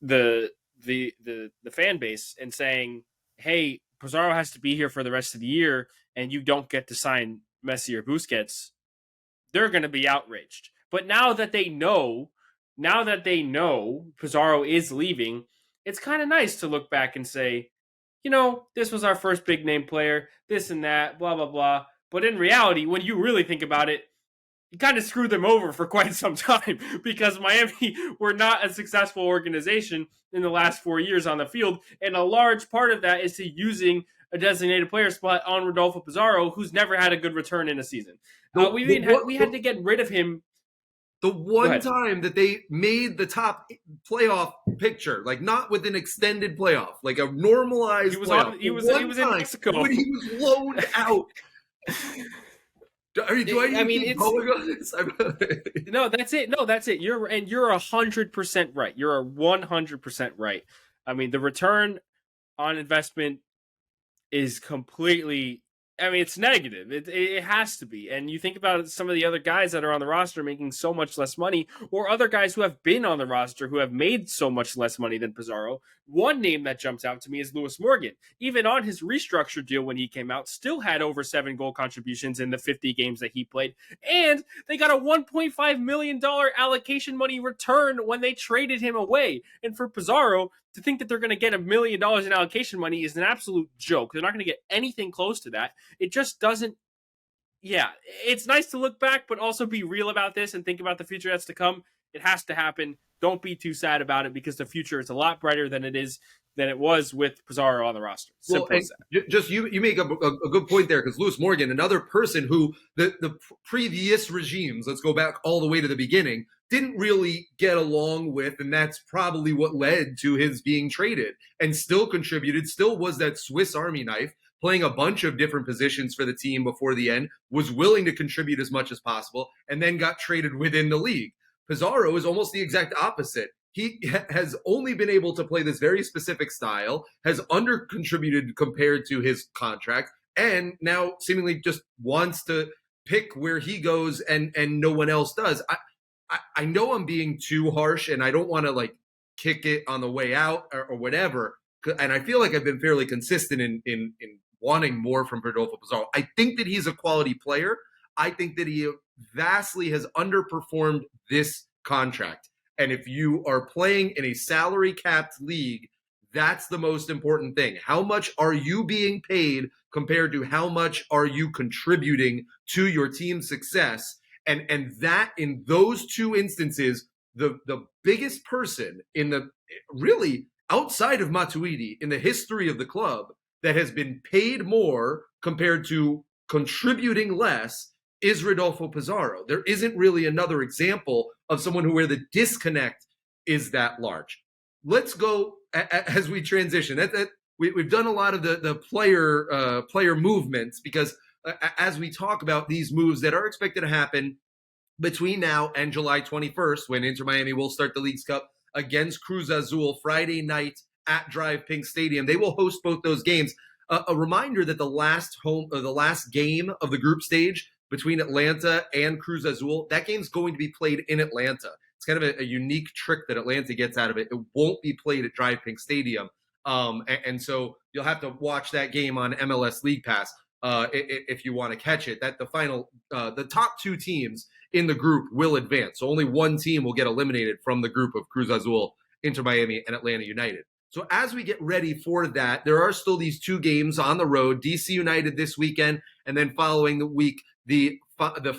the fan base and saying, hey, Pizarro has to be here for the rest of the year and you don't get to sign Messi or Busquets, they're going to be outraged. But now that they know Pizarro is leaving, it's kind of nice to look back and say, this was our first big name player, this and that, blah, blah, blah. But in reality, when you really think about it, you kind of screwed them over for quite some time because Miami were not a successful organization in the last 4 years on the field. And a large part of that is to using a designated player spot on Rodolfo Pizarro, who's never had a good return in a season. We had to get rid of him. The one time that they made the top playoff picture, like not with an extended playoff, like a normalized playoff. He was in Mexico. When he was loaned out. Do I mean, it's no, that's it. You're 100% right. You're 100% right. I mean, the return on investment is completely. I mean, it's negative. It has to be. And you think about some of the other guys that are on the roster making so much less money, or other guys who have been on the roster who have made so much less money than Pizarro. One name that jumps out to me is Lewis Morgan. Even on his restructured deal when he came out, still had over 7 goal contributions in the 50 games that he played. And they got a $1.5 million allocation money return when they traded him away. And for Pizarro, to think that they're going to get $1 million in allocation money is an absolute joke. They're not going to get anything close to that. It just doesn't yeah, it's nice to look back, but also be real about this and think about the future that's to come. It has to happen. Don't be too sad about it because the future is a lot brighter than it was with Pizarro on the roster. Well, Simple and as that. just you make a good point there, because Lewis Morgan, another person who the previous regimes, let's go back all the way to the beginning, didn't really get along with, and that's probably what led to his being traded, and still contributed, still was that Swiss Army knife, playing a bunch of different positions for the team before the end, was willing to contribute as much as possible, and then got traded within the league. Pizarro is almost the exact opposite. He has only been able to play this very specific style, has under contributed compared to his contract, and now seemingly just wants to pick where he goes and no one else does. I know I'm being too harsh, and I don't want to like kick it on the way out or whatever. And I feel like I've been fairly consistent in wanting more from Rodolfo Pizarro. I think that he's a quality player. I think that he vastly has underperformed this contract. And if you are playing in a salary capped league, that's the most important thing. How much are you being paid compared to how much are you contributing to your team's success? And that in those two instances, the biggest person in the really outside of Matuidi in the history of the club that has been paid more compared to contributing less is Rodolfo Pizarro. There isn't really another example of someone where the disconnect is that large. Let's go as we transition. We've done a lot of the player movements, because as we talk about these moves that are expected to happen between now and July 21st, when Inter Miami will start the Leagues Cup against Cruz Azul Friday night at Drive Pink Stadium. They will host both those games. A reminder that the last game of the group stage between Atlanta and Cruz Azul, that game's going to be played in Atlanta. It's kind of a unique trick that Atlanta gets out of it. It won't be played at Drive Pink Stadium. And so you'll have to watch that game on MLS League Pass if you want to catch it. That the top two teams in the group will advance. So only one team will get eliminated from the group of Cruz Azul, Inter Miami, and Atlanta United. So as we get ready for that, there are still these two games on the road, DC United this weekend, and then following the week, the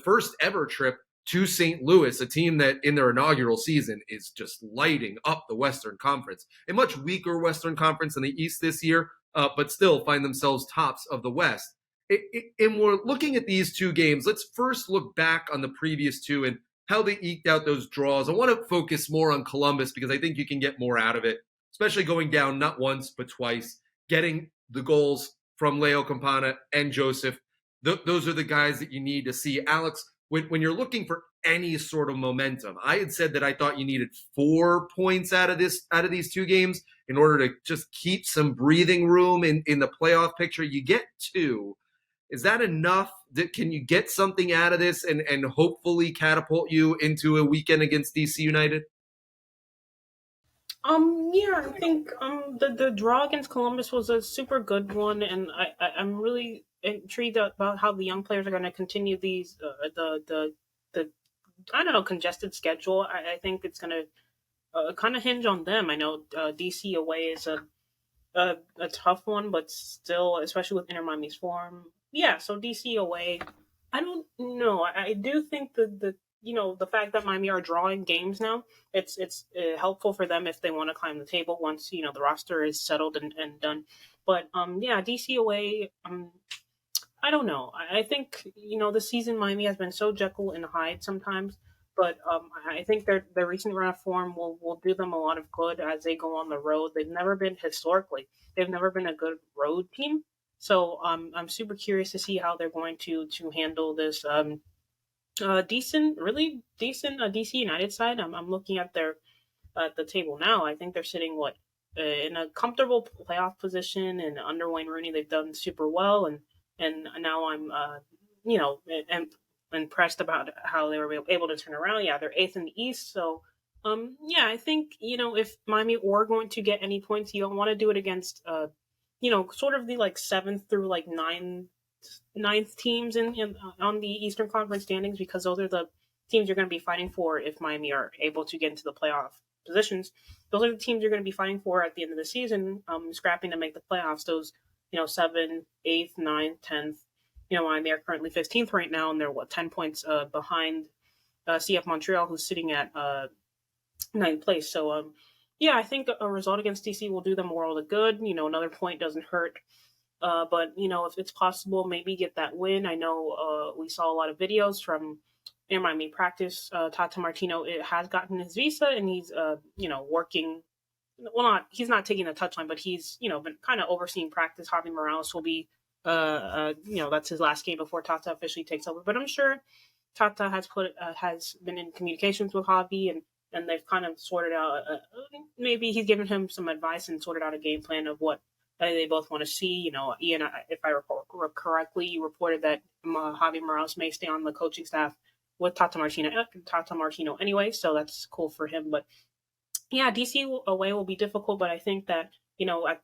first ever trip to St. Louis, a team that in their inaugural season is just lighting up the Western Conference. A much weaker Western Conference than the East this year, but still find themselves tops of the West. And we're looking at these two games. Let's first look back on the previous two and how they eked out those draws. I want to focus more on Columbus because I think you can get more out of it, especially going down not once but twice, getting the goals from Leo Campana and Joseph. Those are the guys that you need to see. Alex, when you're looking for any sort of momentum, I had said that I thought you needed 4 points out of these two games in order to just keep some breathing room in the playoff picture. You get 2. Is that enough? Can you get something out of this and hopefully catapult you into a weekend against DC United? Yeah, I think the draw against Columbus was a super good one, and I'm really intrigued about how the young players are going to continue these the I don't know, congested schedule. I think it's going to kind of hinge on them. I know DC away is a tough one, but still, especially with Inter Miami's form. Yeah, so DC away. I don't know. I do think the fact that Miami are drawing games now, it's helpful for them if they want to climb the table once the roster is settled and done. But yeah, DC away. I don't know. I think the season Miami has been so Jekyll and Hyde sometimes, but I think their recent run of form will do them a lot of good as they go on the road. They've never been historically. They've never been a good road team. So I'm super curious to see how they're going to handle this really decent DC United side. I'm looking at the table now. I think they're sitting in a comfortable playoff position, and under Wayne Rooney they've done super well, and now I'm am impressed about how they were able to turn around. Yeah, they're 8th in the East, so yeah, I think if Miami were going to get any points, you don't want to do it against sort of the 7th through ninth teams in on the Eastern Conference standings, because those are the teams you're going to be fighting for if Miami are able to get into the playoff positions. Those are the teams you're going to be fighting for at the end of the season, scrapping to make the playoffs. Those 7th, 8th, 9th, 10th. Miami are currently 15th right now, and they're 10 points behind CF Montreal, who's sitting at ninth place. So yeah, I think a result against DC will do them a world of good. Another point doesn't hurt. But if it's possible, maybe get that win. I know we saw a lot of videos from Miami practice. Tata Martino has gotten his visa, and he's working. Well, he's not taking the touchline, but he's been kind of overseeing practice. Javi Morales will be, that's his last game before Tata officially takes over. But I'm sure Tata has been in communications with Javi, and they've kind of sorted out. Maybe he's given him some advice and sorted out a game plan of what they both want to see. Ian, if I recall correctly, you reported that Javi Morales may stay on the coaching staff with Tata Martino anyway, so that's cool for him. But yeah, DC away will be difficult, but I think that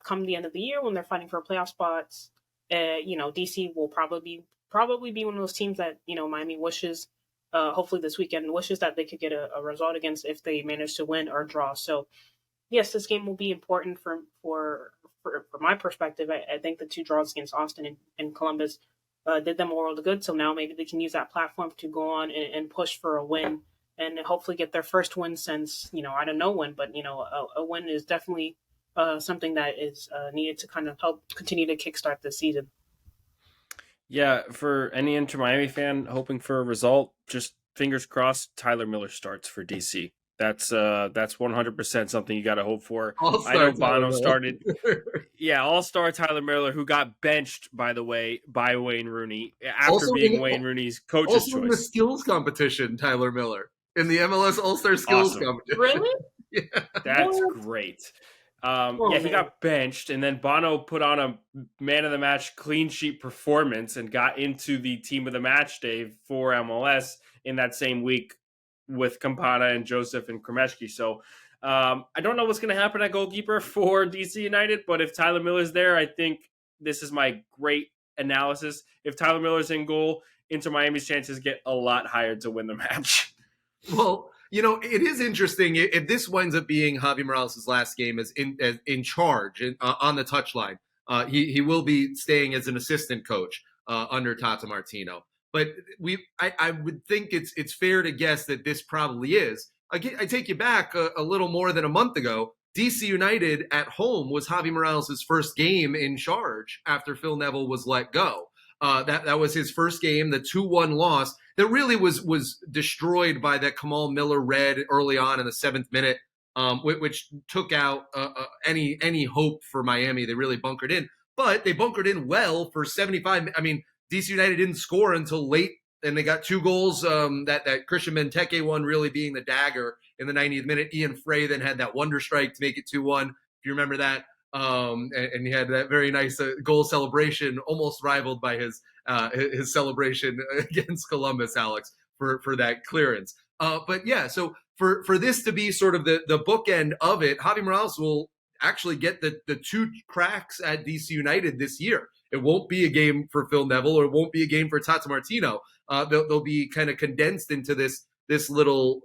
come the end of the year when they're fighting for playoff spots, DC will probably be one of those teams that Miami wishes. Hopefully this weekend wishes that they could get a result against if they manage to win or draw. So yes, this game will be important from my perspective. I think the 2 draws against Austin and Columbus did them a world of good. So now maybe they can use that platform to go on and push for a win and hopefully get their first win since, I don't know when, but, a win is definitely something that is needed to kind of help continue to kickstart this season. Yeah, for any Inter Miami fan hoping for a result, just fingers crossed Tyler Miller starts for DC. That's 100% something you got to hope for. I know Bono started. Yeah, all-star Tyler Miller, who got benched, by the way, by Wayne Rooney after being Wayne Rooney's coach's also choice. In the skills competition, Tyler Miller in the MLS All-Star skills competition. Really? Yeah. That's great. He got benched, and then Bono put on a man of the match clean sheet performance and got into the team of the match day for MLS in that same week with Campana and Joseph and Kremeshki. So I don't know what's going to happen at goalkeeper for DC United, but if Tyler Miller's there, I think this is my great analysis. If Tyler Miller's in goal, Inter Miami's chances get a lot higher to win the match. Well, it is interesting if this winds up being Javi Morales' last game as in charge on the touchline. He will be staying as an assistant coach under Tata Martino. But I would think it's fair to guess that this probably is. I take you back a little more than a month ago. DC United at home was Javi Morales' first game in charge after Phil Neville was let go. That was his first game, the 2-1 loss that really was destroyed by that Kamal Miller red early on in the 7th minute, which took out any hope for Miami. They really bunkered in, but they bunkered in well for 75. I mean, DC United didn't score until late, and they got 2 goals. That Christian Benteke one really being the dagger in the 90th minute. Ian Frey then had that wonder strike to make it 2-1. If you remember that. And he had that very nice goal celebration, almost rivaled by his celebration against Columbus, Alex, for that clearance. But yeah, so for this to be sort of the bookend of it, Javi Morales will actually get the 2 cracks at DC United this year. It won't be a game for Phil Neville, or it won't be a game for Tata Martino. They'll be kind of condensed into this little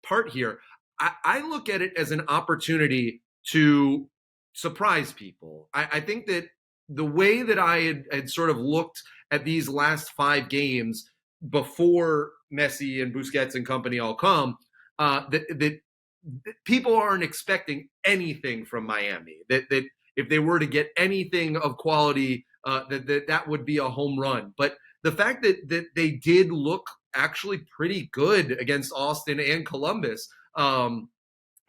part here. I look at it as an opportunity to surprise people. I think that the way that I had sort of looked at these last 5 games before Messi and Busquets and company all come, that people aren't expecting anything from Miami. That if they were to get anything of quality, that would be a home run. But the fact that they did look actually pretty good against Austin and Columbus,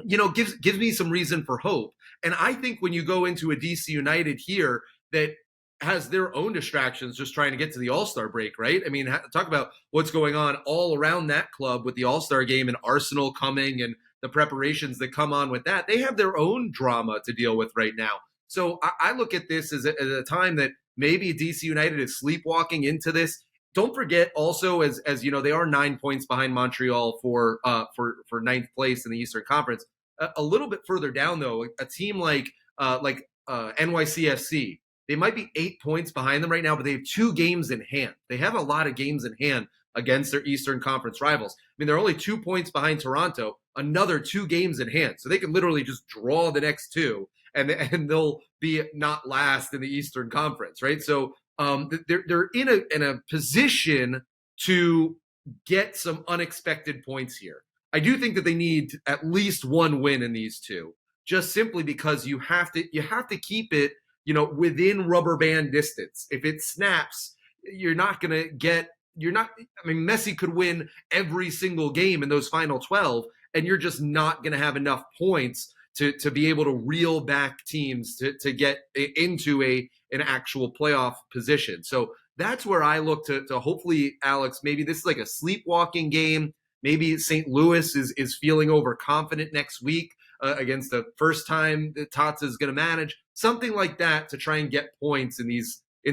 gives me some reason for hope. And I think when you go into a DC United here that has their own distractions just trying to get to the All-Star break, right? I mean, talk about what's going on all around that club with the All-Star game and Arsenal coming and the preparations that come on with that. They have their own drama to deal with right now. So I look at this as a time that maybe DC United is sleepwalking into this. Don't forget also, as you know, they are 9 points behind Montreal for 9th place in the Eastern Conference. A little bit further down, though, a team like NYCFC, they might be 8 points behind them right now, but they have 2 games in hand. They have a lot of games in hand against their Eastern Conference rivals. I mean, they're only 2 points behind Toronto, another 2 games in hand. So they can literally just draw the next 2, and they'll be not last in the Eastern Conference, right? So they're in a position to get some unexpected points here. I do think that they need at least one win in these two, just simply because you have to keep it, within rubber band distance. If it snaps, you're not going to get you're not I mean, Messi could win every single game in those final 12, and you're just not going to have enough points to be able to reel back teams to get into an actual playoff position. So that's where I look to hopefully, Alex, maybe this is like a sleepwalking game. Maybe St. Louis is feeling overconfident next week against the first time that Tata is going to manage. Something like that to try and get points in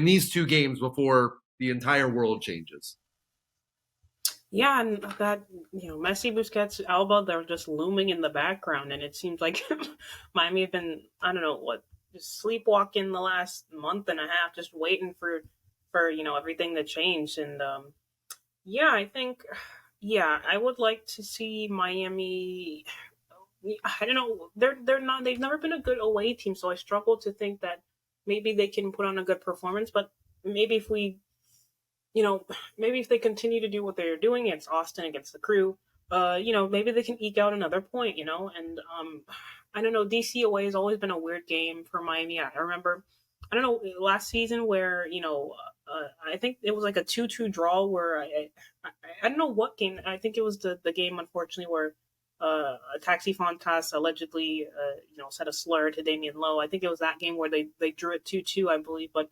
these two games before the entire world changes. Yeah, and that, Messi, Busquets, Alba, they're just looming in the background, and it seems like Miami have been, I don't know what, just sleepwalking the last month and a half, just waiting for everything to change. And yeah, I think, yeah, I would like to see Miami. I don't know, they've never been a good away team, so I struggle to think that maybe they can put on a good performance. But maybe if we maybe if they continue to do what they're doing against Austin, against the Crew, maybe they can eke out another point, and I don't know, DC away has always been a weird game for Miami. I remember, I don't know, last season where, I think it was like a 2-2 draw where I don't know what game, I think it was the game, unfortunately, where Taxi Fontas allegedly, said a slur to Damian Lowe. I think it was that game where they drew it 2-2, I believe, but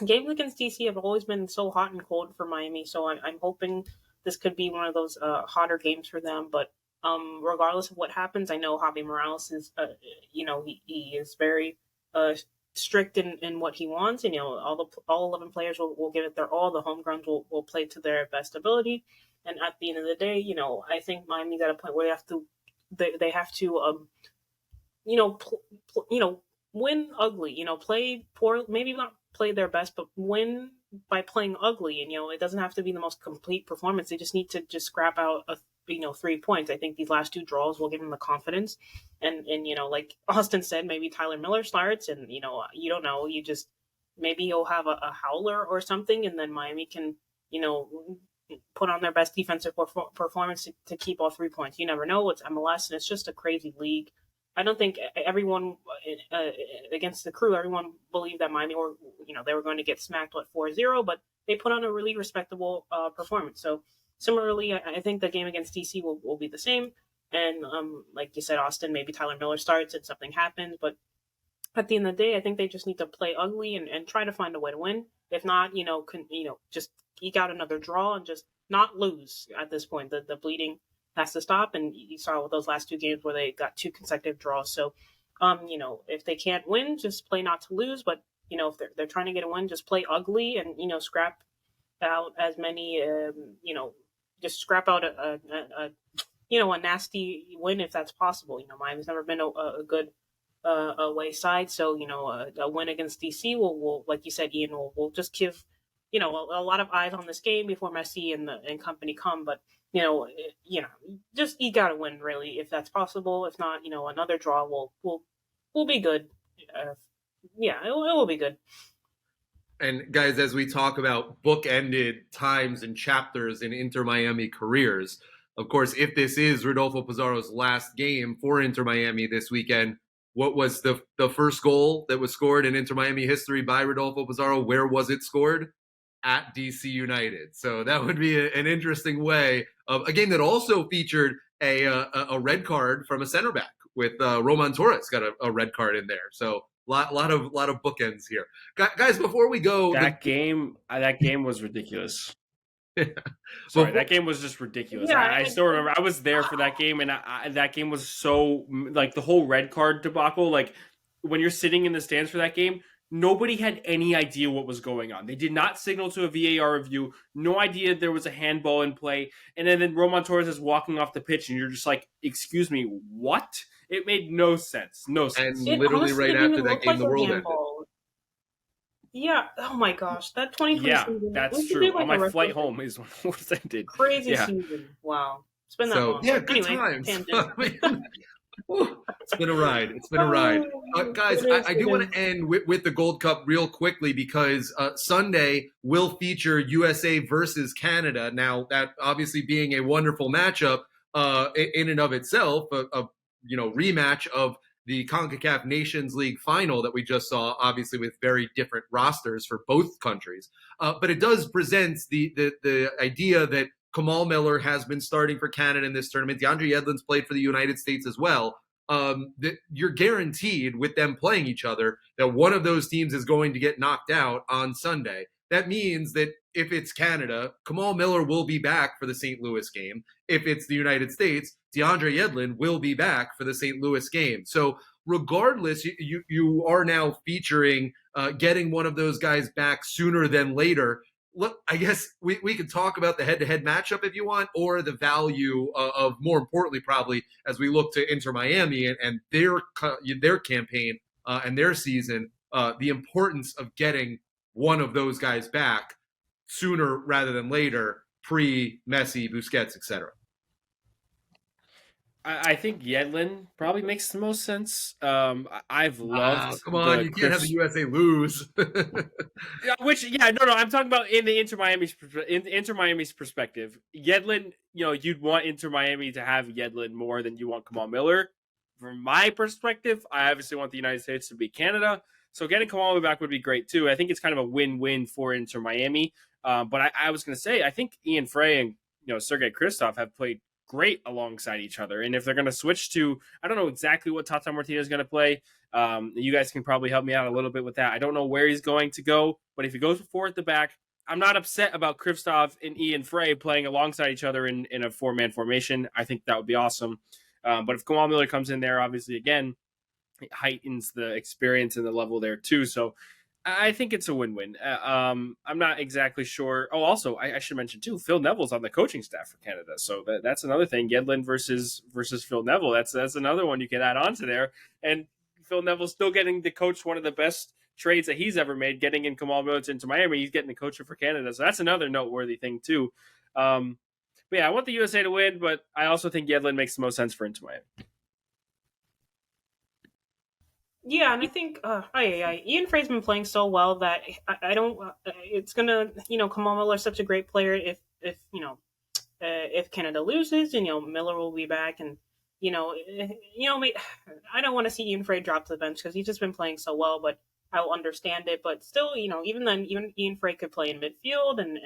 games against DC have always been so hot and cold for Miami, so I'm hoping this could be one of those hotter games for them. But regardless of what happens, I know Javi Morales is, he is very strict in what he wants, and all 11 players will give it their all. The homegrowns will play to their best ability, and at the end of the day, I think Miami's at a point where they have to win ugly, play poor, maybe not play their best, but win by playing ugly. And it doesn't have to be the most complete performance. They just need to just scrap out 3 points. I think these last 2 draws will give them the confidence. And like Austin said, maybe Tyler Miller starts, and you don't know. You just maybe you'll have a howler or something, and then Miami can put on their best defensive performance to keep all 3 points. You never know. It's MLS, and it's just a crazy league. I don't think everyone against the Crew, everyone believed that Miami were, they were going to get smacked 4-0, but they put on a really respectable performance. So similarly, I think the game against DC will be the same. And like you said, Austin, maybe Tyler Miller starts and something happens. But at the end of the day, I think they just need to play ugly and try to find a way to win. If not, just eke out another draw and just not lose at this point. The bleeding has to stop, and you saw with those last 2 games where they got 2 consecutive draws. So, if they can't win, just play not to lose. But if they're trying to get a win, just play ugly and scrap out as many. Just scrap out a nasty win if that's possible. Miami's never been a good away side, so a win against DC will, like you said, Ian, will just give a lot of eyes on this game before Messi and company come. But just eke out a win, really, if that's possible. If not, another draw will be good. It will be good. And guys, as we talk about bookended times and chapters in Inter Miami careers, of course, if this is Rodolfo Pizarro's last game for Inter Miami this weekend, what was the first goal that was scored in Inter Miami history by Rodolfo Pizarro? Where was it scored? At DC United. So that would be an interesting way of a game that also featured a red card from a center back with Roman Torres got a red card in there. So lot of bookends here, guys. Before we go, that game was ridiculous. Sorry, that game was just ridiculous. Yeah, I still remember I was there for that game, and that game was so, like, the whole red card debacle. Like, when you're sitting in the stands for that game, nobody had any idea what was going on. They did not signal to a VAR review. No idea there was a handball in play. And then Roman Torres is walking off the pitch, and you're just like, excuse me, what? It made no sense. No sense. And literally right after that game, the world ended. Yeah. Oh my gosh. That 2020 season. That's true. On my flight home is when it ended. Crazy season. Wow. It's been that long. Yeah, good times. It's been a ride. It's been a ride. Guys, I do want to end with the Gold Cup real quickly because Sunday will feature USA versus Canada. Now, that obviously being a wonderful matchup in and of itself, a rematch of the CONCACAF Nations League final that we just saw, obviously with very different rosters for both countries. But it does present the idea that Kamal Miller has been starting for Canada in this tournament. DeAndre Yedlin's played for the United States as well. That you're guaranteed with them playing each other that one of those teams is going to get knocked out on Sunday. That means that if it's Canada, Kamal Miller will be back for the St. Louis game. If it's the United States, DeAndre Yedlin will be back for the St. Louis game. So regardless, you are now featuring getting one of those guys back sooner than later. Look, I guess we could talk about the head-to-head matchup if you want, or the value of more importantly, probably as we look to Inter Miami and their campaign and their season, the importance of getting one of those guys back sooner rather than later, pre-Messi, Busquets, etc. I think Yedlin probably makes the most sense. I've loved. Come on, you can't have the USA lose. I'm talking about in the Inter Miami's perspective. Yedlin, you'd want Inter Miami to have Yedlin more than you want Kamal Miller. From my perspective, I obviously want the United States to beat Canada, so getting Kamal back would be great too. I think it's kind of a win-win for Inter Miami. But I was going to say, I think Ian Frey and Sergei Kristov have played great alongside each other. And if they're going to switch to, I don't know exactly what Tata Martino is going to play. You guys can probably help me out a little bit with that. I don't know where he's going to go, but if he goes four at the back, I'm not upset about Kristov and Ian Frey playing alongside each other in a four-man formation. I think that would be awesome. But if Kamal Miller comes in there, obviously, again, it heightens the experience and the level there too. So I think it's a win-win. I'm not exactly sure. Oh, also, I should mention too, Phil Neville's on the coaching staff for Canada, so that's another thing. Yedlin versus Phil Neville. That's another one you can add on to there. And Phil Neville's still getting to coach one of the best trades that he's ever made, getting in Kamal Miller into Miami. He's getting the coach for Canada, so that's another noteworthy thing too. But yeah, I want the USA to win, but I also think Yedlin makes the most sense for Inter Miami. Yeah, and I think Ian Frey's been playing so well that I don't. It's gonna, Kamal Miller's such a great player. If Canada loses, Miller will be back, and I don't want to see Ian Frey drop to the bench because he's just been playing so well. But I will understand it. But still, even then, even Ian Frey could play in midfield and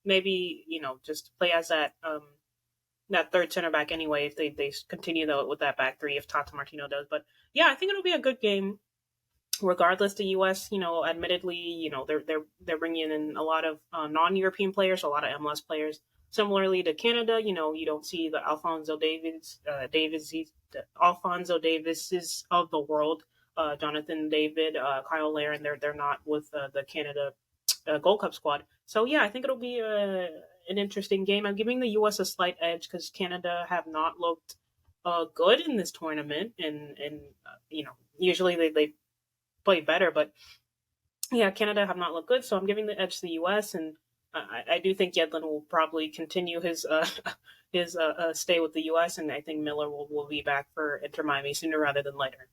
maybe just play as that third center back anyway if they continue with that back three if Tata Martino does. But yeah, I think it'll be a good game regardless. The US, admittedly, they're bringing in a lot of non-European players, a lot of MLS players. Similarly to Canada, you don't see the Alphonso Davies of the world, Jonathan David, Kyle Larin. They're not with the Canada Gold Cup squad. So yeah, I think it'll be an interesting game. I'm giving the U.S. a slight edge because Canada have not looked good in this tournament, and usually they play better, but yeah, Canada have not looked good. So I'm giving the edge to the U.S. and I do think Yedlin will probably continue his stay with the U.S. and I think Miller will be back for Inter Miami sooner rather than later.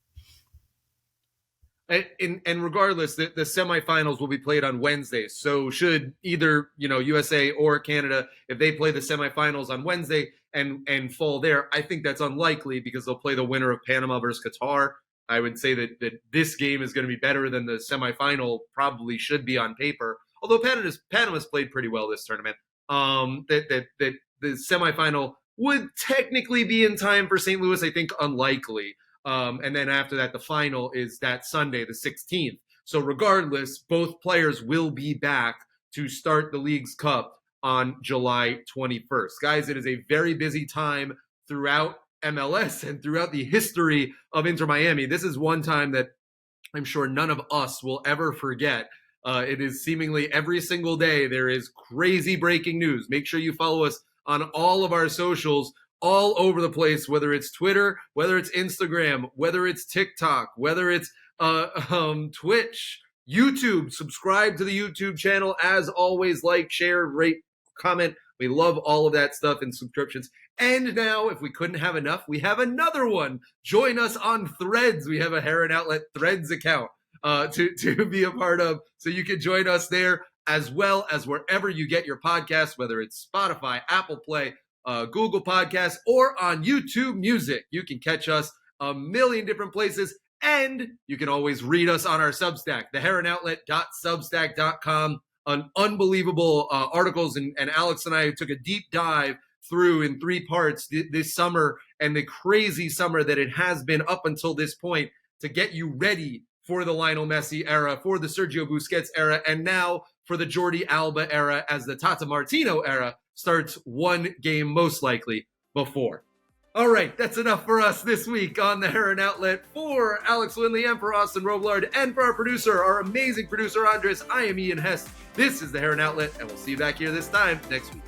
And regardless, the semifinals will be played on Wednesdays. So should either USA or Canada, if they play the semifinals on Wednesday and fall there, I think that's unlikely because they'll play the winner of Panama versus Qatar. I would say that this game is going to be better than the semifinal probably should be on paper. Although Panama's played pretty well this tournament. That the semifinal would technically be in time for St. Louis. I think unlikely. And then after that, the final is that Sunday, the 16th. So regardless, both players will be back to start the League's Cup on July 21st. Guys, it is a very busy time throughout MLS and throughout the history of Inter Miami. This is one time that I'm sure none of us will ever forget. It is seemingly every single day there is crazy breaking news. Make sure you follow us on all of our socials all over the place, whether it's Twitter, whether it's Instagram, whether it's TikTok, whether it's Twitch, YouTube. Subscribe to the YouTube channel. As always, like, share, rate, comment. We love all of that stuff and subscriptions. And now, if we couldn't have enough, we have another one. Join us on Threads. We have a Heron Outlet Threads account to be a part of. So you can join us there, as well as wherever you get your podcasts, whether it's Spotify, Apple Play, Google Podcasts, or on YouTube Music. You can catch us a million different places, and you can always read us on our Substack, theheronoutlet.substack.com. Unbelievable articles, and Alex and I took a deep dive through in 3 parts this summer, and the crazy summer that it has been up until this point, to get you ready for the Lionel Messi era, for the Sergio Busquets era, and now for the Jordi Alba era, as the Tata Martino era starts one game most likely before. All right, that's enough for us this week on the Heron Outlet. For Alex Winley and for Austin Robillard and for our producer, our amazing producer Andres, I am Ian Hess. This is the Heron Outlet, and we'll see you back here this time next week.